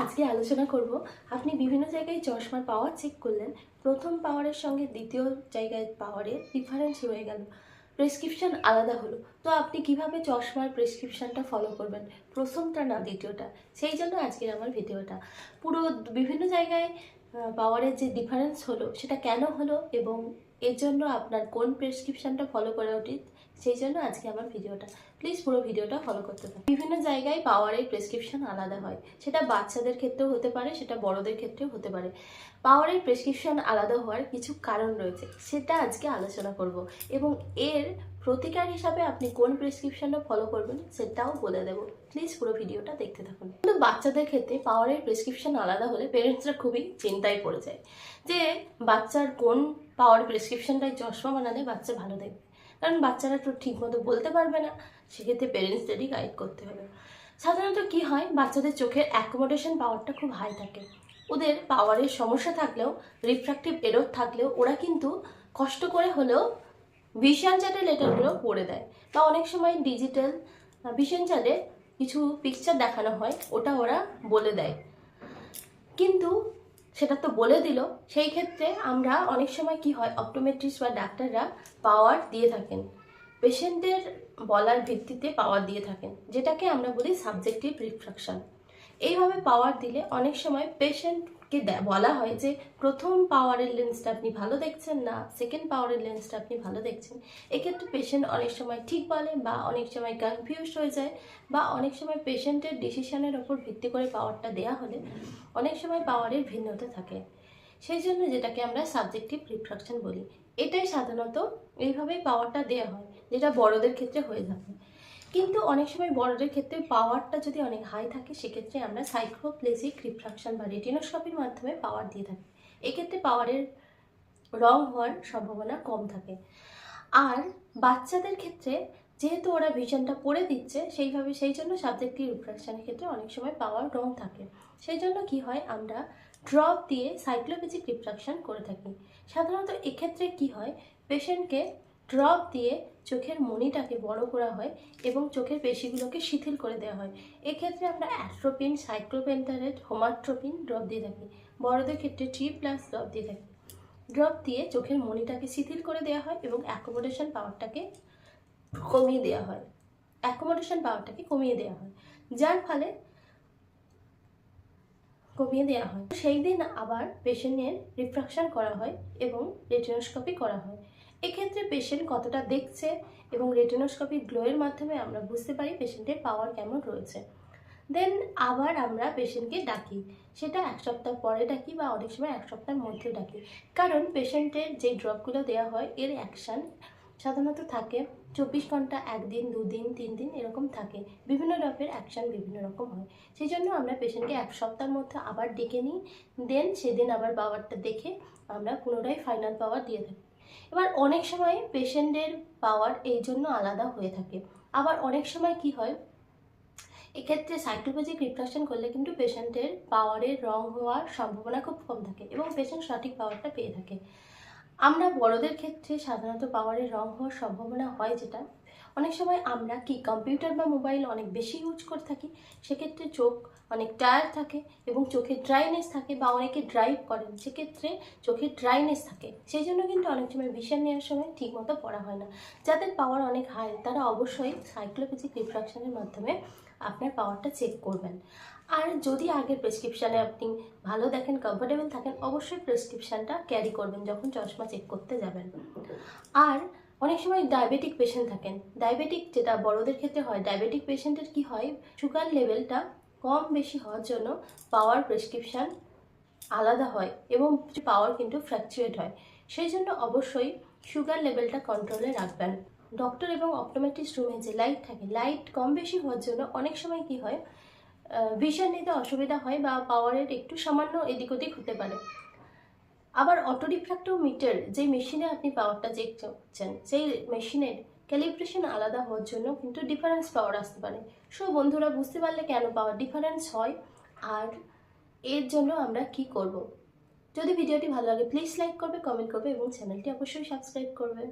আজকে আলোচনা করব আপনি বিভিন্ন জায়গায় চশমার পাওয়ার চেক করলেন, প্রথম পাওয়ারের সঙ্গে দ্বিতীয় জায়গায় পাওয়ারে ডিফারেন্স রয়ে গেল, প্রেসক্রিপশন আলাদা হলো। তো আপনি কিভাবে চশমার প্রেসক্রিপশনটা ফলো করবেন, প্রথমটা না দ্বিতীয়টা? সেই জন্য আজকের আমার ভিডিওটা পুরো বিভিন্ন জায়গায় পাওয়ারের যে ডিফারেন্স হলো সেটা কেন হলো এবং এর জন্য আপনার কোন প্রেসক্রিপশনটা ফলো করা উচিত, সেই জন্য আজকে আমার ভিডিওটা। প্লিজ পুরো ভিডিওটা ফলো করতে থাকুন। বিভিন্ন জায়গায় পাওয়ারের প্রেসক্রিপশন আলাদা হয়, সেটা বাচ্চাদের ক্ষেত্রেও হতে পারে, সেটা বড়দের ক্ষেত্রেও হতে পারে। পাওয়ারের প্রেসক্রিপশন আলাদা হওয়ার কিছু কারণ রয়েছে, সেটা আজকে আলোচনা করব এবং এর প্রতিকার হিসাবে আপনি কোন প্রেসক্রিপশনটা ফলো করবেন সেটাও বলে দেবো। প্লিজ পুরো ভিডিওটা দেখতে থাকুন। কিন্তু বাচ্চাদের ক্ষেত্রে পাওয়ারের প্রেসক্রিপশন আলাদা হলে পেরেন্টসরা খুবই চিন্তায় পড়ে যায় যে বাচ্চার কোন পাওয়ার প্রেসক্রিপশনটাই চশমা বানালে বাচ্চা ভালো দেখবে, কারণ বাচ্চারা তো ঠিক মতো বলতে পারবে না, সেক্ষেত্রে পেরেন্টসদেরই গাইড করতে হবে। সাধারণত কি হয়, বাচ্চাদের চোখের অ্যাকোমোডেশন পাওয়ারটা খুব হাই থাকে, ওদের পাওয়ারের সমস্যা থাকলেও, রিফ্র্যাক্টিভ এরর থাকলেও ওরা কিন্তু কষ্ট করে হলেও ভিশন চার্টে লেটারগুলো পড়ে দেয়, বা অনেক সময় ডিজিটাল ভিশন চার্টে কিছু পিকচার দেখানো হয়, ওটা ওরা বলে দেয়। কিন্তু সেটা তো বলে দিল, সেই ক্ষেত্রে আমরা অনেক সময় কি হয়, অপটোমেট্রিস্ট বা ডাক্তাররা পাওয়ার দিয়ে থাকেন, পেশেন্টের বলার ভিত্তিতে পাওয়ার দিয়ে থাকেন, যেটাকে আমরা বলি সাবজেক্টিভ রিফ্রাকশন। এইভাবে পাওয়ার দিলে অনেক সময় পেশেন্টকে বলা হয় যে প্রথম পাওয়ারের লেন্সটা আপনি ভালো দেখছেন না সেকেন্ড পাওয়ারের লেন্সটা আপনি ভালো দেখছেন। এক্ষেত্রে পেশেন্ট অনেক সময় ঠিক বলে, বা অনেক সময় কনফিউজ হয়ে যায়, বা অনেক সময় পেশেন্টের ডিসিশনের ওপর ভিত্তি করে পাওয়ারটা দেওয়া হলে অনেক সময় পাওয়ারের ভিন্নতা থাকে। সেই জন্য যেটাকে আমরা সাবজেক্টিভ রিফ্রাকশন বলি, এটাই সাধারণত এইভাবেই পাওয়ারটা দেওয়া হয়, যেটা বড়দের ক্ষেত্রে হয়ে থাকে। কিন্তু অনেক সময় বড়দের ক্ষেত্রে পাওয়ারটা যদি অনেক হাই থাকে, সেক্ষেত্রে আমরা সাইক্লোপ্লেজিক রিফ্রাকশন বা রেটিনোস্কোপির মাধ্যমে পাওয়ার দিয়ে থাকি। এক্ষেত্রে পাওয়ারের রং হওয়ার সম্ভাবনা কম থাকে। আর বাচ্চাদের ক্ষেত্রে যেহেতু ওরা ভিশনটা পড়ে দিচ্ছে সেই জন্য সাবজেক্টিভ রিফ্রাকশনের ক্ষেত্রে অনেক সময় পাওয়ার রং থাকে। সেই জন্য কি হয়, আমরা ড্রপ দিয়ে সাইক্লোপ্লেজিক রিফ্রাকশন করে থাকি। সাধারণত এক্ষেত্রে কি হয়, পেশেন্টকে ড্রপ দিয়ে চোখের মণিটাকে বড় করা হয় এবং চোখের পেশিগুলোকে শিথিল করে দেওয়া হয়। এক্ষেত্রে আমরা অ্যাট্রোপিন, সাইক্লোপেন্টারেট, হোমাট্রোপিন ড্রপ দিয়ে থাকি। বড়দের ক্ষেত্রে 3+ ড্রপ দিয়ে থাকি। ড্রপ দিয়ে চোখের মণিটাকে শিথিল করে দেওয়া হয় এবং অ্যাকোমোডেশন পাওয়ারটাকে কমিয়ে দেওয়া হয়, যার ফলে সেই দিন আবার পেশেন্টের রিফ্রাকশন করা হয় এবং রেটিনোস্কোপি করা হয়। এক্ষেত্রে পেশেন্ট কতটা দেখছে এবং রেটিনোস্কোপি গ্লোয়ের মাধ্যমে আমরা বুঝতে পারি পেশেন্টের পাওয়ার কেমন রয়েছে। দেন আবার আমরা পেশেন্টকে ডাকি, সেটা 1 সপ্তাহ পরে ডাকি বা অনেক সময় 1 সপ্তাহের মধ্যে ডাকি, কারণ পেশেন্টের যে ড্রপগুলো দেওয়া হয় এর অ্যাকশান সাধারণত থাকে 24 ঘন্টা, 1 দিন, 2 দিন, 3 দিন এরকম থাকে। বিভিন্ন ড্রপের অ্যাকশান বিভিন্ন রকম হয়, সেই জন্য আমরা পেশেন্টকে 1 সপ্তাহের মধ্যে আবার ডেকে নিই। দেন সেদিন আবার পাওয়ারটা দেখে আমরা পুনরায় ফাইনাল পাওয়ার দিয়ে থাকি। এবার অনেক সময় পেশেন্টের পাওয়ার এই জন্য আলাদা হয়ে থাকে। আবার অনেক সময় কি হয়, এক্ষেত্রে সাইক্লোপ্লেজিক রিফ্রাকশন করলে কিন্তু পেশেন্টের পাওয়ারের রং হওয়ার সম্ভাবনা খুব কম থাকে এবং পেশেন্ট সঠিক পাওয়ারটা পেয়ে থাকে। আমরা বড়দের ক্ষেত্রে সাধারণত পাওয়ারের রং হওয়ার সম্ভাবনা হয়, যেটা অনেক সময় আমরা কি কম্পিউটার বা মোবাইল অনেক বেশি ইউজ করে থাকি, সেক্ষেত্রে চোখ অনেক টায়ার্ড থাকে এবং চোখের ড্রাইনেস থাকে, বা অনেকে ড্রাইভ করেন সেক্ষেত্রে চোখের ড্রাইনেস থাকে। সেই জন্য কিন্তু অনেক সময় ভিশন নেওয়ার সময় ঠিকমতো পড়া হয় না। যাদের পাওয়ার অনেক হাই তারা অবশ্যই সাইক্লোপ্লেজিক রিফ্রাকশনের মাধ্যমে আপনার পাওয়ারটা চেক করবেন। আর যদি আগের প্রেসক্রিপশানে আপনি ভালো দেখেন, কমফোর্টেবল থাকেন, অবশ্যই প্রেসক্রিপশানটা ক্যারি করবেন যখন চশমা চেক করতে যাবেন। আর অনেক সময় ডায়াবেটিক পেশেন্ট থাকেন, ডায়াবেটিক যেটা বড়দের ক্ষেত্রে হয়, ডায়াবেটিক পেশেন্টের কি হয়, সুগার লেভেলটা কম বেশি হওয়ার জন্য পাওয়ার প্রেসক্রিপশান আলাদা হয় এবং পাওয়ার কিন্তু ফ্ল্যাকচুয়েট হয়। সেই জন্য অবশ্যই সুগার লেভেলটা কন্ট্রোলে রাখবেন। ডক্টর এবং অপটোমেট্রিস্ট রুমে যে লাইট থাকে, লাইট কম বেশি হওয়ার জন্য অনেক সময় কি হয়, ভিশন নিতে অসুবিধা হয় বা পাওয়ারের একটু সামান্য এদিক ওদিক হতে পারে। আবার অটো রিফ্র্যাক্টোমিটার যে মেশিনে আপনি পাওয়ারটা চেক করছেন, সেই মেশিনের ক্যালিব্রেশন আলাদা হওয়ার জন্য কিন্তু ডিফারেন্স পাওয়ার আসতে পারে। সো বন্ধুরা, বুঝতে পারলে কেন পাওয়ার ডিফারেন্স হয় আর এর জন্য আমরা কি করব। যদি ভিডিওটি ভালো লাগে প্লিজ লাইক করবে, কমেন্ট করবে এবং চ্যানেলটি অবশ্যই সাবস্ক্রাইব করবে।